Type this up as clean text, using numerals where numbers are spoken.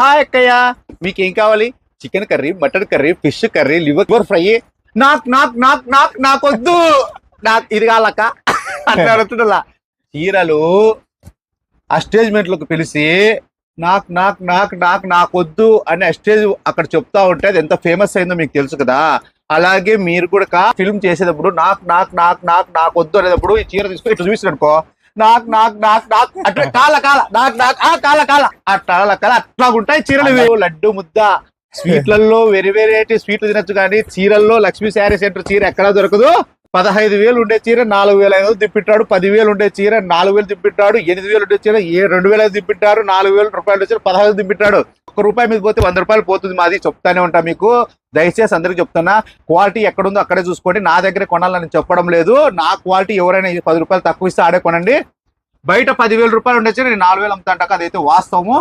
Hi అక్కయ్య, మీకేం కావాలి? Chicken curry, mutton curry, fish curry, liver fry. నాకొద్దు, నాకు ఇది కావాలక్క అట్లా అడుగుతుండలా. చీరలు అస్టేజ్మెంట్లకు పిలిచి నాకొద్దు అని అస్టేజ్ అక్కడ చెప్తా ఉంటే అది ఎంత ఫేమస్ అయిందో మీకు తెలుసు కదా. అలాగే మీరు కూడా ఫిల్మ్ చేసేటప్పుడు నాకొద్దు అనేటప్పుడు ఈ చీర తీసుకొని ఇట్లా చూసిననుకో, అట్లా అట్లా ఉంటాయి చీరలు. లడ్డు ముద్ద స్వీట్లలో వెరైటీ స్వీట్లు తినొచ్చు, కానీ చీరల్లో లక్ష్మీ శారీ సెంటర్ చీర ఎక్కడా దొరకదు. 15,000 ఉండే చీర 4,500 దిప్పింటాడు, 10,000 ఉండే చీర 4,000 దిప్పింటాడు, 8,000 ఉండే చీర 2,000 దిప్పింటారు, 4,000 రూపాయలు చీర 15 దిప్పింటాడు. ₹1 మీద పోతే 100 రూపాయలు పోతుంది. మాది చెప్తానే ఉంటా మీకు, దయచేసి అందరికి చెప్తున్నా, క్వాలిటీ ఎక్కడుందో అక్కడే చూసుకోండి. నా దగ్గర కొనాలని చెప్పడం లేదు. నా క్వాలిటీ ఎవరైనా 10 రూపాయలు తక్కువ ఇస్తే ఆడే కొనండి. బయట 10,000 రూపాయలు ఉండే చీర నేను 4,000 అమ్ముతాంటాక అదైతే వాస్తవము.